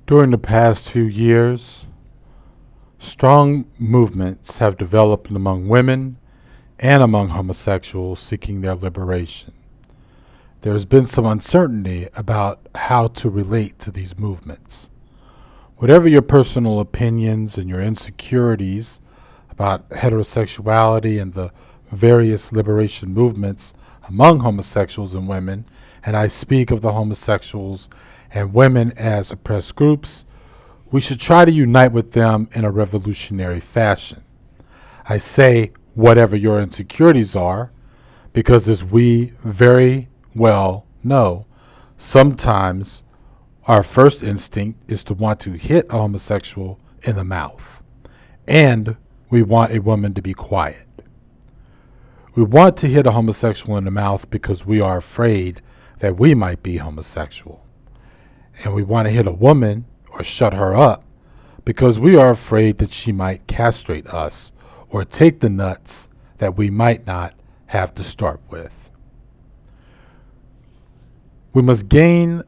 During the past few years, strong movements have developed among women and among homosexuals seeking their liberation. There has been some uncertainty about how to relate to these movements. Whatever your personal opinions and your insecurities about heterosexuality and the various liberation movements among homosexuals and women, and I speak of the homosexuals and women as oppressed groups, we should try to unite with them in a revolutionary fashion. I say whatever your insecurities are, because as we very well know, sometimes our first instinct is to want to hit a homosexual in the mouth, and we want a woman to be quiet. We want to hit a homosexual in the mouth because we are afraid that we might be homosexual. And we want to hit a woman or shut her up because we are afraid that she might castrate us or take the nuts that we might not have to start with. We must gain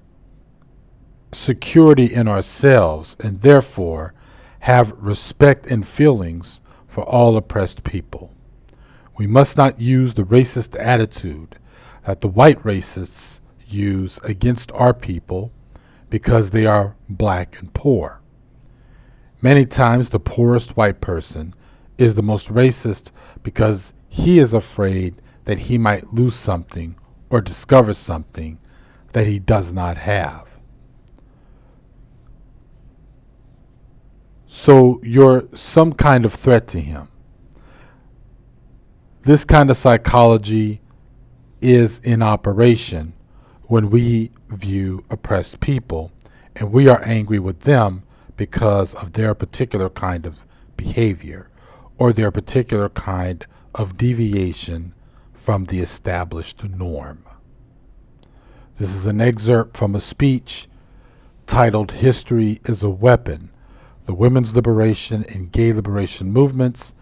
security in ourselves and therefore have respect and feelings for all oppressed people. We must not use the racist attitude that the white racists use against our people because they are black and poor. Many times the poorest white person is the most racist because he is afraid that he might lose something or discover something that he does not have. So you're some kind of threat to him. This kind of psychology is in operation when we view oppressed people and we are angry with them because of their particular kind of behavior or their particular kind of deviation from the established norm. This is an excerpt from a speech titled "History is a Weapon: The Women's Liberation and Gay Liberation Movements."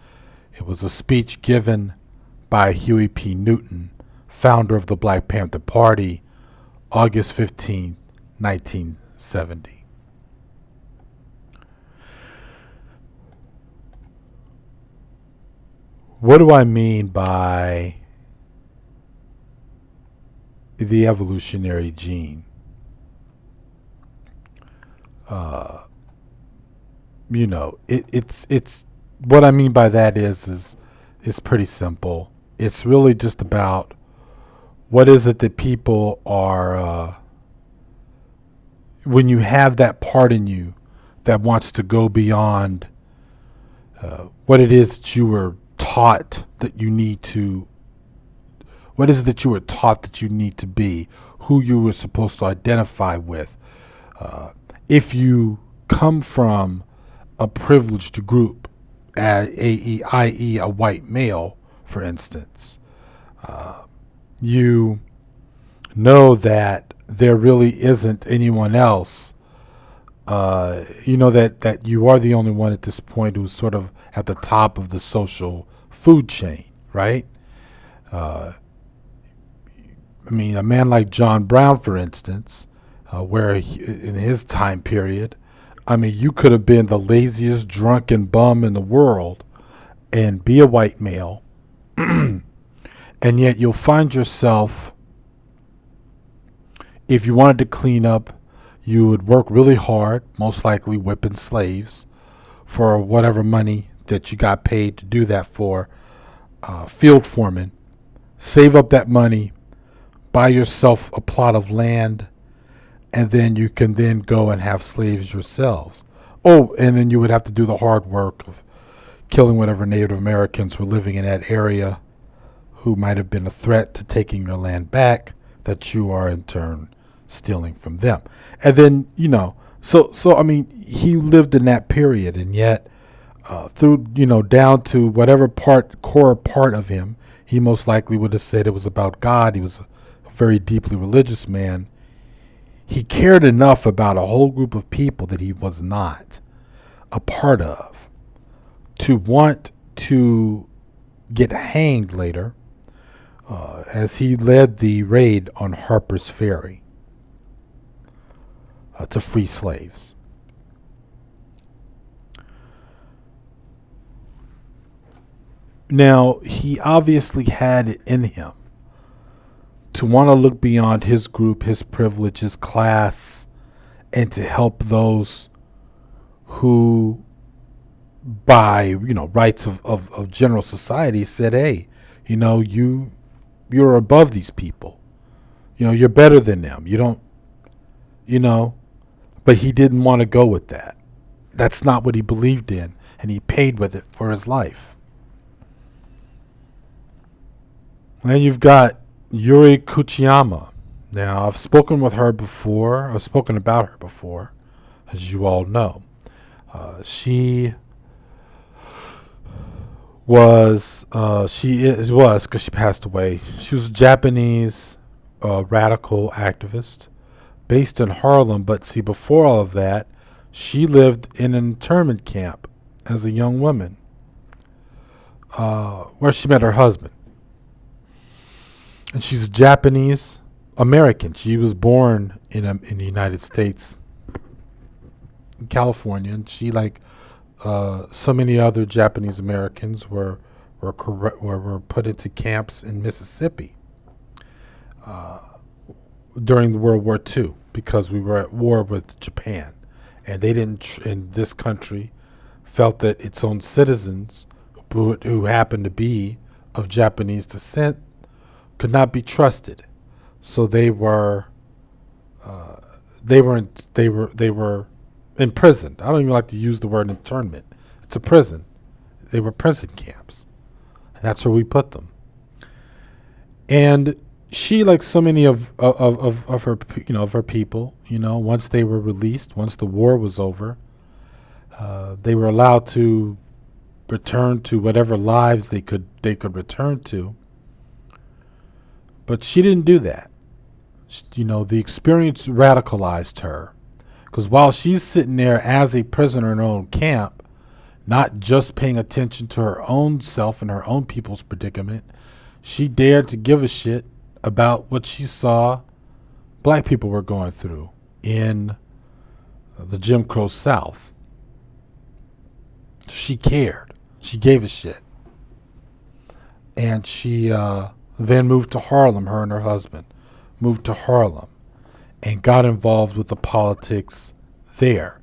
It was a speech given by Huey P. Newton, founder of the Black Panther Party, August 15, 1970. What do I mean by the evolutionary gene? It's what I mean by that is pretty simple. It's really just about what is it that people are, when you have that part in you that wants to go beyond what it is that you were taught that you need to, what is it that you were taught that you need to be, who you were supposed to identify with. If you come from a privileged group, i.e. a white male, for instance, you know that there really isn't anyone else. You know that you are the only one at this point who's sort of at the top of the social food chain, right? A man like John Brown, for instance, in his time period, you could have been the laziest drunken bum in the world and be a white male, and yet you'll find yourself, if you wanted to clean up, you would work really hard, most likely whipping slaves for whatever money that you got paid to do that for, field foreman, save up that money, buy yourself a plot of land, and then you can then go and have slaves yourselves. Oh, and then you would have to do the hard work of killing whatever Native Americans were living in that area who might have been a threat to taking your land back that you are in turn stealing from them. And then, he lived in that period, and yet through, down to whatever core part of him, he most likely would have said it was about God. He was a very deeply religious man. He cared enough about a whole group of people that he was not a part of to want to get hanged later as he led the raid on Harper's Ferry to free slaves. Now, he obviously had it in him to want to look beyond his group, his privilege, his class, and to help those who, by rights of general society, said, "Hey, you're above these people. You're better than them. You don't, you know." But he didn't want to go with that. That's not what he believed in, and he paid with it for his life. Then you've got Yuri Kuchiyama. Now, I've spoken with her before. I've spoken about her before, as you all know. She was, because she passed away. She was a Japanese radical activist based in Harlem. But see, before all of that, she lived in an internment camp as a young woman, where she met her husband. And she's a Japanese American. She was born in the United States, in California, and she, like so many other Japanese Americans, were put into camps in Mississippi during World War II, because we were at war with Japan, and they didn't. In this country, felt that its own citizens, who happened to be of Japanese descent, could not be trusted. So they were imprisoned. I don't even like to use the word internment. It's a prison. They were prison camps. And that's where we put them. And she, like so many of her of her people, once they were released, once the war was over, they were allowed to return to whatever lives they could return to. But she didn't do that. The experience radicalized her. Because while she's sitting there as a prisoner in her own camp, not just paying attention to her own self and her own people's predicament, she dared to give a shit about what she saw black people were going through in the Jim Crow South. She cared. She gave a shit. And she then moved to Harlem, her and her husband moved to Harlem and got involved with the politics there.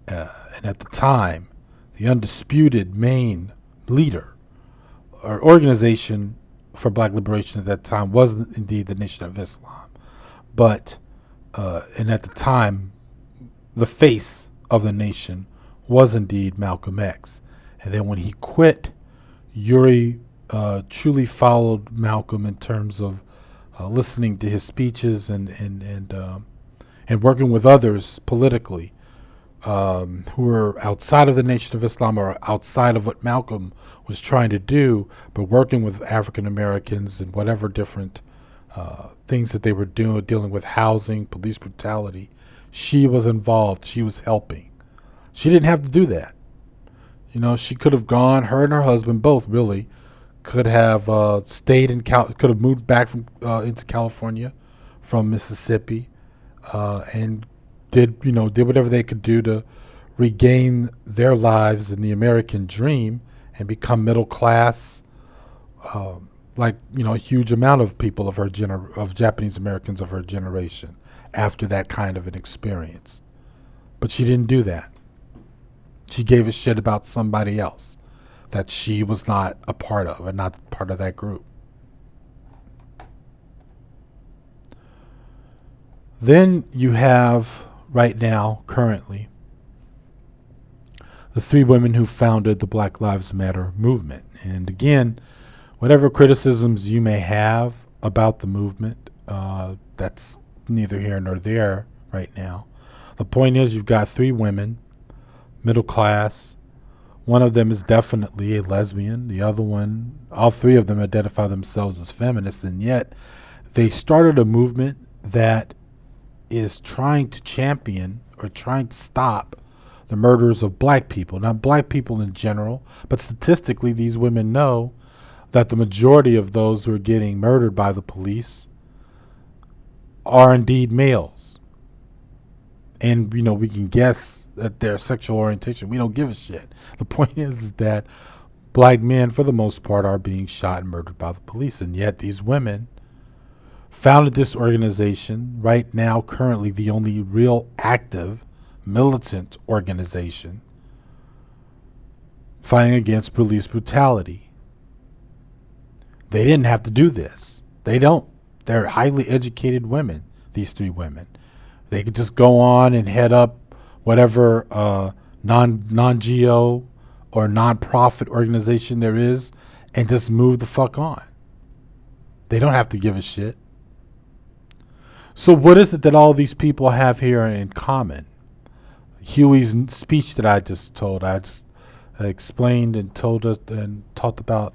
And at the time, the undisputed main leader or organization for black liberation at that time was indeed the Nation of Islam. But, and at the time, the face of the nation was indeed Malcolm X. And then when he quit, Yuri truly followed Malcolm in terms of listening to his speeches and working with others politically who were outside of the Nation of Islam or outside of what Malcolm was trying to do, but working with African Americans and whatever different things that they were doing, dealing with housing, police brutality. She was involved. She was helping. She didn't have to do that. She could have gone, her and her husband both really, could have stayed in could have moved back from into California from Mississippi, and did whatever they could do to regain their lives in the American dream and become middle class, like a huge amount of people of her of Japanese Americans of her generation after that kind of an experience. But she didn't do that. She gave a shit about somebody else that she was not a part of and not part of that group. Then you have, right now, currently, the three women who founded the Black Lives Matter movement. And again, whatever criticisms you may have about the movement, that's neither here nor there right now. The point is, you've got three women, middle class. One of them is definitely a lesbian. The other one, all three of them identify themselves as feminists, and yet they started a movement that is trying to champion or trying to stop the murders of black people. Not black people in general, but statistically, these women know that the majority of those who are getting murdered by the police are indeed males. And, we can guess at their sexual orientation. We don't give a shit. The point is that black men, for the most part, are being shot and murdered by the police. And yet these women founded this organization, right now, currently the only real active militant organization fighting against police brutality. They didn't have to do this. They don't. They're highly educated women, these three women. They could just go on and head up whatever non-GO or non-profit organization there is and just move the fuck on. They don't have to give a shit. So what is it that all these people have here in common? Huey's speech that I just told, I just explained and told us and talked about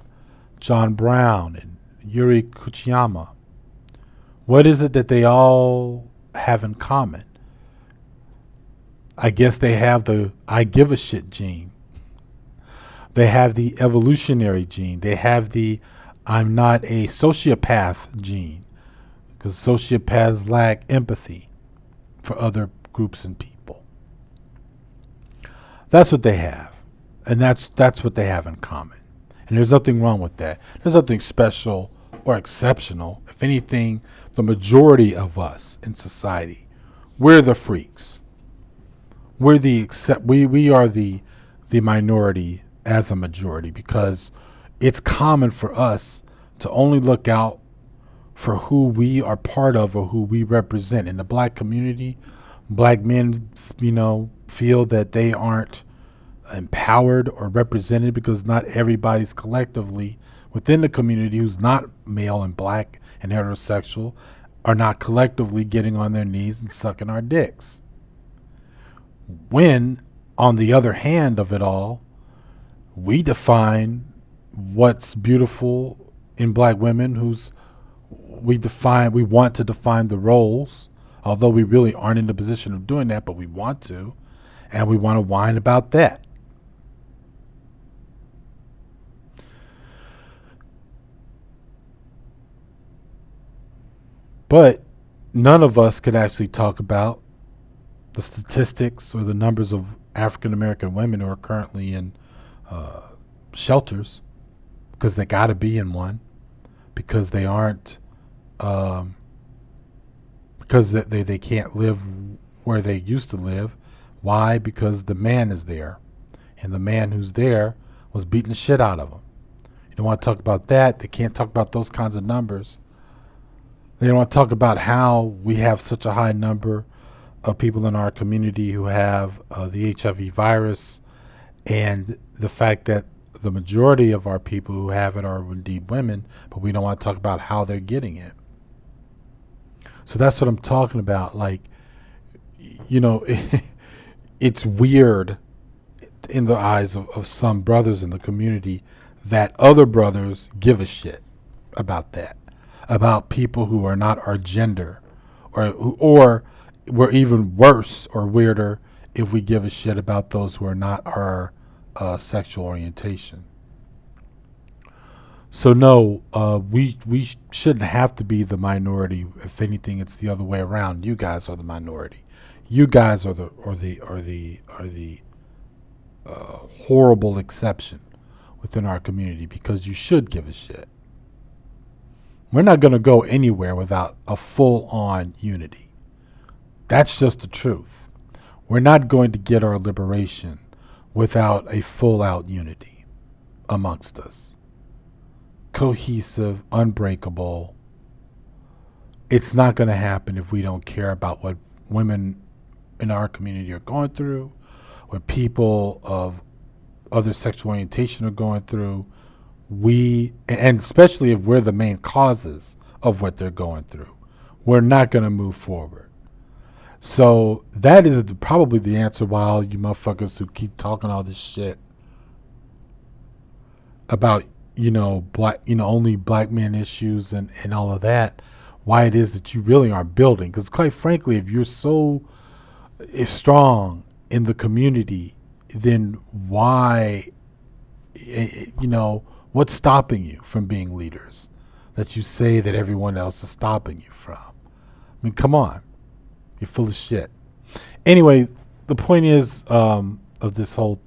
John Brown and Yuri Kuchiyama. What is it that they all have in common? I guess they have the I give a shit gene. They have the evolutionary gene. They have the I'm not a sociopath gene, because sociopaths lack empathy for other groups and people. That's what they have. And that's what they have in common. And there's nothing wrong with that. There's nothing special or exceptional. If anything, the majority of us in society, we're the freaks. We're the we are the minority as a majority, because it's common for us to only look out for who we are part of or who we represent. In the black community, black men, feel that they aren't empowered or represented because not everybody's collectively within the community who's not male and black and heterosexual are not collectively getting on their knees and sucking our dicks. When, on the other hand of it all, we define what's beautiful in black women, we want to define the roles, although we really aren't in the position of doing that, but we want to, and we want to whine about that. But none of us could actually talk about the statistics or the numbers of African American women who are currently in shelters, because they got to be in one, because they aren't, because they can't live where they used to live. Why? Because the man is there, and the man who's there was beating the shit out of them. You don't want to talk about that. They can't talk about those kinds of numbers. They don't want to talk about how we have such a high number of people in our community who have the HIV virus, and the fact that the majority of our people who have it are indeed women, but we don't want to talk about how they're getting it. So that's what I'm talking about. Like, it's weird in the eyes of some brothers in the community that other brothers give a shit about that, about people who are not our gender, or we're even worse or weirder if we give a shit about those who are not our sexual orientation. So no, we shouldn't have to be the minority. If anything, it's the other way around. You guys are the minority. You guys are the horrible exception within our community, because you should give a shit. We're not going to go anywhere without a full-on unity. That's just the truth. We're not going to get our liberation without a full-out unity amongst us. Cohesive, unbreakable. It's not going to happen if we don't care about what women in our community are going through, what people of other sexual orientation are going through. And especially if we're the main causes of what they're going through, we're not going to move forward. So that is probably the answer why all you motherfuckers who keep talking all this shit about, black, only black men issues and all of that, why it is that you really aren't building. Because quite frankly, if you're so strong in the community, then why, what's stopping you from being leaders that you say that everyone else is stopping you from? I mean, come on. You're full of shit. Anyway, the point is of this whole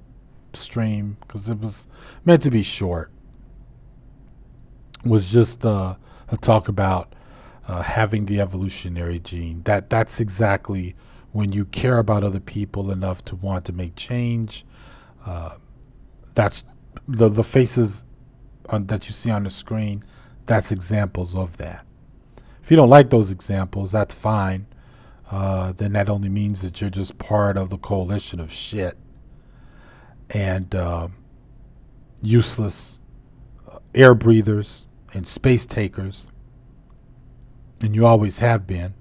stream, because it was meant to be short, was just a talk about having the evolutionary gene. That's exactly when you care about other people enough to want to make change. Uh, that's the faces that you see on the screen. That's examples of that. If you don't like those examples, that's fine. Then that only means that you're just part of the coalition of shit and useless air breathers and space takers, and you always have been.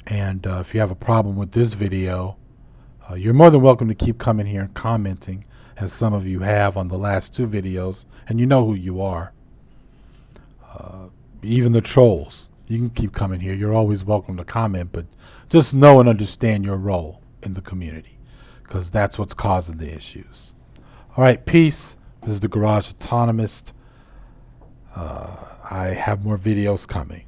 And if you have a problem with this video, you're more than welcome to keep coming here and commenting, as some of you have on the last two videos, and you know who you are. Even the trolls, you can keep coming here. You're always welcome to comment, but just know and understand your role in the community, because that's what's causing the issues. All right, peace. This is the Garage Autonomist. I have more videos coming.